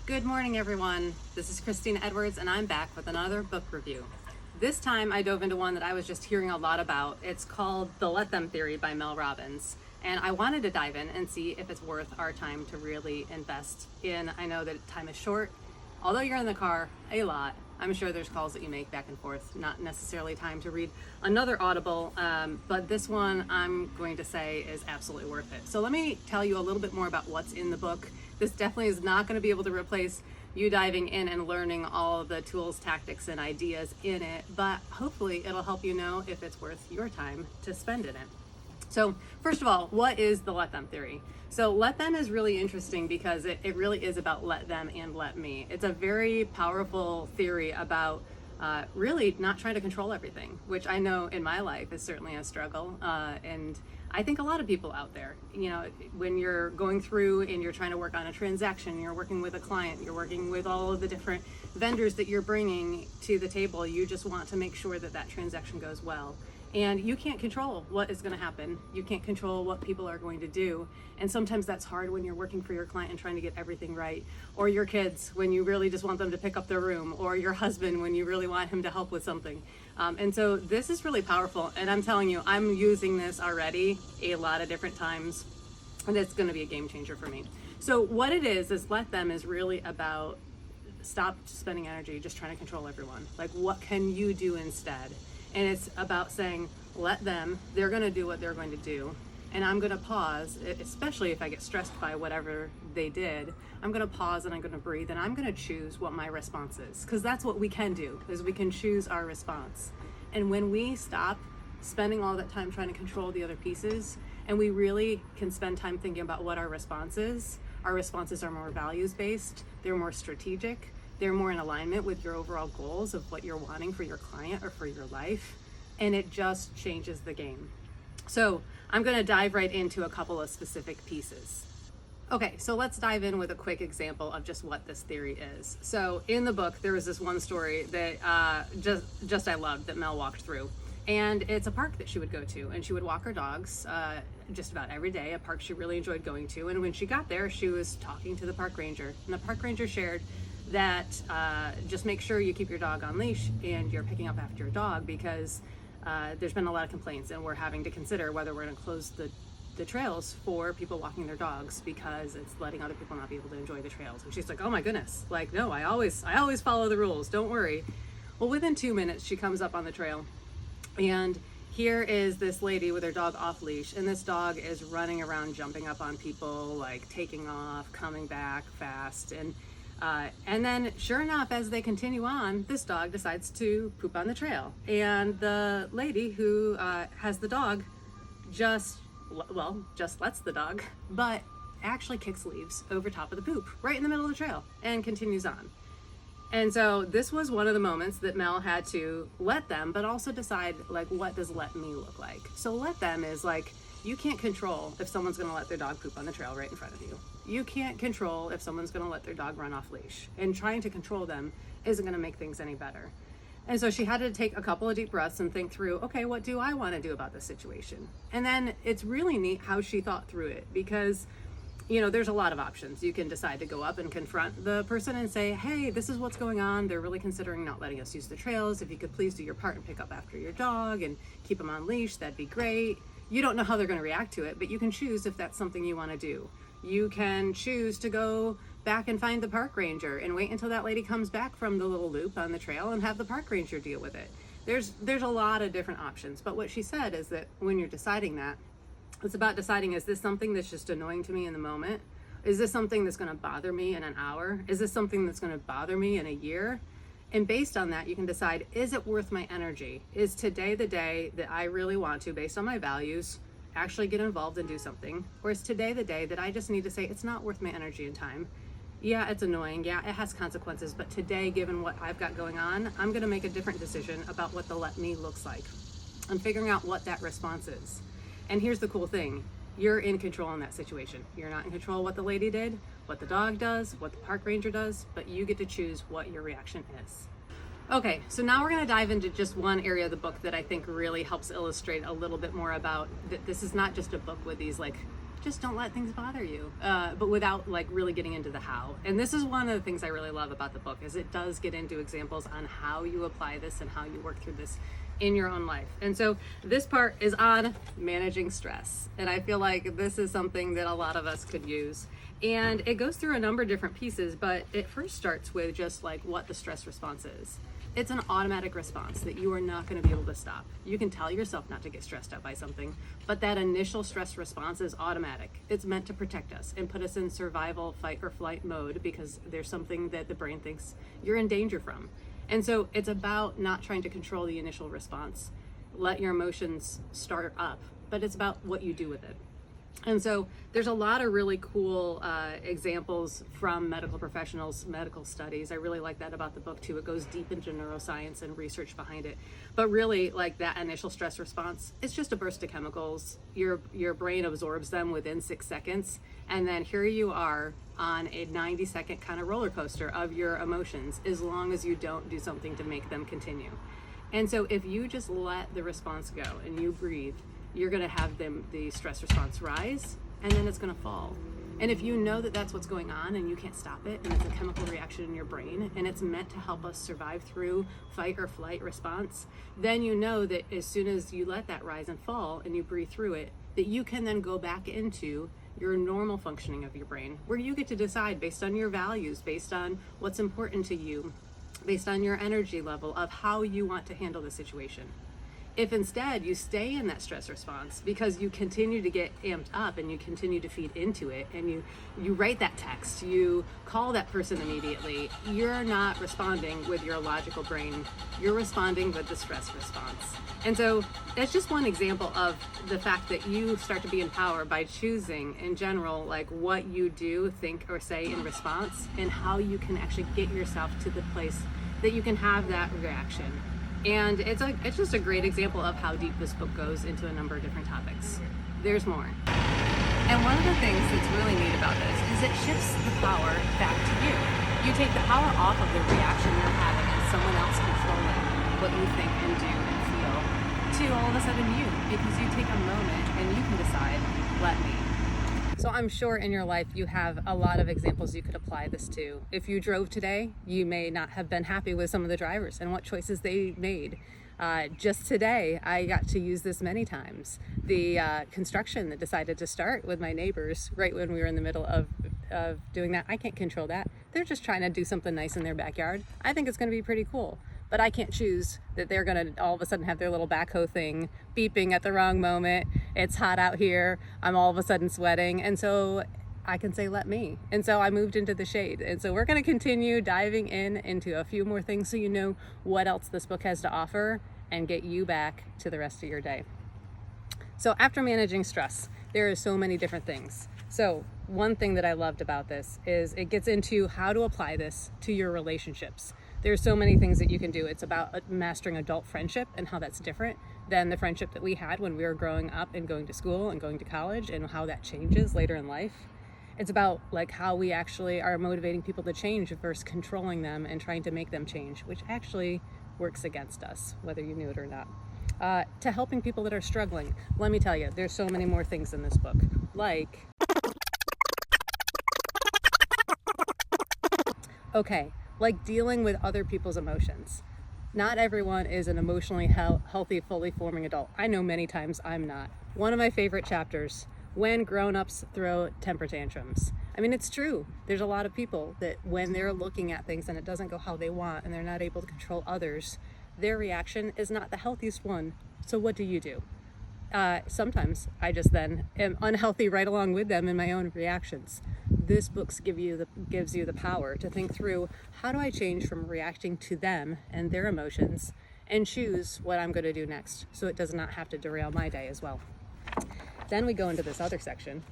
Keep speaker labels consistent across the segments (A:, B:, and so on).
A: Good morning, everyone. This is Christina Edwards, and I'm back with another book review. This time I dove into one that I was just hearing a lot about. It's called The Let Them Theory by Mel Robbins. And I wanted to dive in and see if it's worth our time to really invest in. I know that time is short. Although you're in the car a lot, I'm sure there's calls that you make back and forth, not necessarily time to read another Audible, but this one I'm going to say is absolutely worth it. So let me tell you a little bit more about what's in the book. This definitely is not going to be able to replace you diving in and learning all the tools, tactics, and ideas in it, but hopefully it'll help you know if it's worth your time to spend in it. So first of all, what is the let them theory? So let them is really interesting because it really is about let them and let me. It's a very powerful theory about really not trying to control everything, which I know in my life is certainly a struggle. And I think a lot of people out there, you know, when you're going through and you're trying to work on a transaction, you're working with a client, you're working with all of the different vendors that you're bringing to the table, you just want to make sure that that transaction goes well. And you can't control what is going to happen. You can't control what people are going to do. And sometimes that's hard when you're working for your client and trying to get everything right. Or your kids when you really just want them to pick up their room. Or your husband when you really want him to help with something. And so this is really powerful. And I'm telling you, I'm using this already a lot of different times. And it's going to be a game changer for me. So what it is let them is really about stop spending energy just trying to control everyone. Like, what can you do instead? And it's about saying, let them, they're going to do what they're going to do. And I'm going to pause, especially if I get stressed by whatever they did. I'm going to pause and I'm going to breathe and I'm going to choose what my response is. Because that's what we can do, is we can choose our response. And when we stop spending all that time trying to control the other pieces, and we really can spend time thinking about what our responses are more values-based, they're more strategic, they're more in alignment with your overall goals of what you're wanting for your client or for your life, and it just changes the game. So I'm going to dive right into a couple of specific pieces. Okay, so let's dive in with a quick example of just what this theory is. So in the book, there was this one story that I loved that Mel walked through. And it's a park that she would go to, and she would walk her dogs just about every day, a park she really enjoyed going to. And when she got there, she was talking to the park ranger, and the park ranger shared that just make sure you keep your dog on leash and you're picking up after your dog, because there's been a lot of complaints and we're having to consider whether we're going to close the trails for people walking their dogs because it's letting other people not be able to enjoy the trails. And she's like, oh my goodness, like, no, I always follow the rules, don't worry. Well, within 2 minutes she comes up on the trail, and here is this lady with her dog off leash, and this dog is running around, jumping up on people, like taking off, coming back fast. And then sure enough, as they continue on, this dog decides to poop on the trail. And the lady who has the dog just lets the dog, but actually kicks leaves over top of the poop right in the middle of the trail and continues on. And so this was one of the moments that Mel had to let them, but also decide, like, what does let me look like? So let them is like, you can't control if someone's going to let their dog poop on the trail right in front of you. You can't control if someone's going to let their dog run off leash. And trying to control them isn't going to make things any better. And so she had to take a couple of deep breaths and think through, okay, what do I want to do about this situation? And then it's really neat how she thought through it, because you know, there's a lot of options. You can decide to go up and confront the person and say, hey, this is what's going on. They're really considering not letting us use the trails. If you could please do your part and pick up after your dog and keep them on leash, that'd be great. You don't know how they're going to react to it, but you can choose if that's something you want to do. You can choose to go back and find the park ranger and wait until that lady comes back from the little loop on the trail and have the park ranger deal with it. There's a lot of different options, but what she said is that when you're deciding that, it's about deciding, is this something that's just annoying to me in the moment? Is this something that's going to bother me in an hour? Is this something that's going to bother me in a year? And based on that, you can decide, is it worth my energy? Is today the day that I really want to, based on my values, actually get involved and do something? Or is today the day that I just need to say, it's not worth my energy and time? Yeah, it's annoying. Yeah, it has consequences. But today, given what I've got going on, I'm going to make a different decision about what the let me looks like. I'm figuring out what that response is. And here's the cool thing. You're in control in that situation. You're not in control of what the lady did, what the dog does, what the park ranger does, but you get to choose what your reaction is. Okay, so now we're going to dive into just one area of the book that I think really helps illustrate a little bit more about that this is not just a book with these like just don't let things bother you, but without like really getting into the how. And this is one of the things I really love about the book, is it does get into examples on how you apply this and how you work through this in your own life. And so this part is on managing stress. And I feel like this is something that a lot of us could use. And it goes through a number of different pieces, but it first starts with just like what the stress response is. It's an automatic response that you are not going to be able to stop. You can tell yourself not to get stressed out by something, but that initial stress response is automatic. It's meant to protect us and put us in survival, fight or flight mode, because there's something that the brain thinks you're in danger from. And so it's about not trying to control the initial response. Let your emotions start up, but it's about what you do with it. And so there's a lot of really cool examples from medical professionals, medical studies. I really like that about the book too. It goes deep into neuroscience and research behind it. But really, like, that initial stress response, it's just a burst of chemicals. Your brain absorbs them within 6 seconds. And then here you are on a 90-second kind of roller coaster of your emotions, as long as you don't do something to make them continue. And so if you just let the response go and you breathe, you're going to have the stress response rise, and then it's going to fall. And if you know that that's what's going on and you can't stop it, and it's a chemical reaction in your brain, and it's meant to help us survive through fight or flight response, then you know that as soon as you let that rise and fall and you breathe through it, that you can then go back into your normal functioning of your brain, where you get to decide based on your values, based on what's important to you, based on your energy level of how you want to handle the situation. If instead you stay in that stress response because you continue to get amped up and you continue to feed into it, and you write that text, you call that person immediately, you're not responding with your logical brain, you're responding with the stress response. And so that's just one example of the fact that you start to be in power by choosing in general, like, what you do, think, or say in response, and how you can actually get yourself to the place that you can have that reaction. And it's just a great example of how deep this book goes into a number of different topics. There's more. And one of the things that's really neat about this is it shifts the power back to you. You take the power off of the reaction you're having and someone else controlling what you think and do and feel, to all of a sudden you, because you take a moment and you can decide, let me. So I'm sure in your life you have a lot of examples you could apply this to. If you drove today, you may not have been happy with some of the drivers and what choices they made. Just today, I got to use this many times. The construction that decided to start with my neighbors right when we were in the middle of doing that, I can't control that. They're just trying to do something nice in their backyard. I think it's going to be pretty cool. But I can't choose that they're going to all of a sudden have their little backhoe thing beeping at the wrong moment. It's hot out here. I'm all of a sudden sweating. And so I can say, let me. And so I moved into the shade. And so we're going to continue diving into a few more things so you know what else this book has to offer and get you back to the rest of your day. So after managing stress, there are so many different things. So one thing that I loved about this is it gets into how to apply this to your relationships. There's so many things that you can do. It's about mastering adult friendship and how that's different than the friendship that we had when we were growing up and going to school and going to college, and how that changes later in life. It's about like how we actually are motivating people to change versus controlling them and trying to make them change, which actually works against us, whether you knew it or not. To helping people that are struggling. Let me tell you, there's so many more things in this book. Like, like dealing with other people's emotions. Not everyone is an emotionally healthy, fully forming adult. I know many times I'm not. One of my favorite chapters, when grown-ups throw temper tantrums. I mean, it's true. There's a lot of people that when they're looking at things and it doesn't go how they want and they're not able to control others, their reaction is not the healthiest one. So what do? Sometimes I just then am unhealthy right along with them in my own reactions. This book gives you the power to think through, how do I change from reacting to them and their emotions and choose what I'm going to do next, so it does not have to derail my day as well. Then we go into this other section.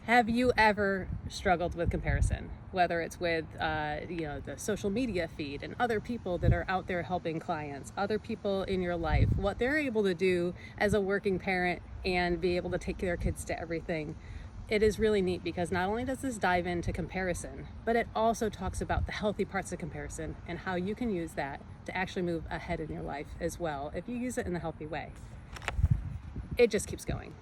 A: Have you ever struggled with comparison? Whether it's with the social media feed and other people that are out there helping clients, other people in your life, what they're able to do as a working parent and be able to take their kids to everything. It is really neat because not only does this dive into comparison, but it also talks about the healthy parts of comparison and how you can use that to actually move ahead in your life as well if you use it in a healthy way. It just keeps going.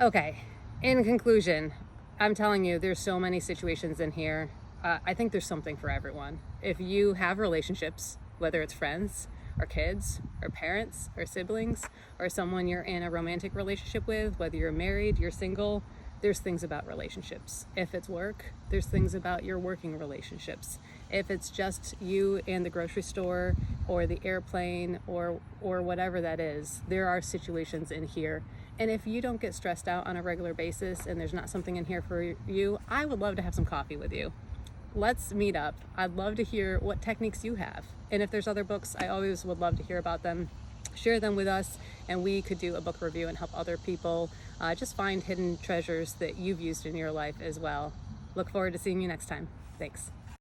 A: Okay, in conclusion, I'm telling you, there's so many situations in here. I think there's something for everyone. If you have relationships, whether it's friends or kids or parents or siblings or someone you're in a romantic relationship with, whether you're married, you're single, there's things about relationships. If it's work, there's things about your working relationships. If it's just you and the grocery store or the airplane or whatever that is, there are situations in here. And if you don't get stressed out on a regular basis and there's not something in here for you, I would love to have some coffee with you. Let's meet up. I'd love to hear what techniques you have. And if there's other books, I always would love to hear about them. Share them with us, and we could do a book review and help other people just find hidden treasures that you've used in your life as well. Look forward to seeing you next time. Thanks.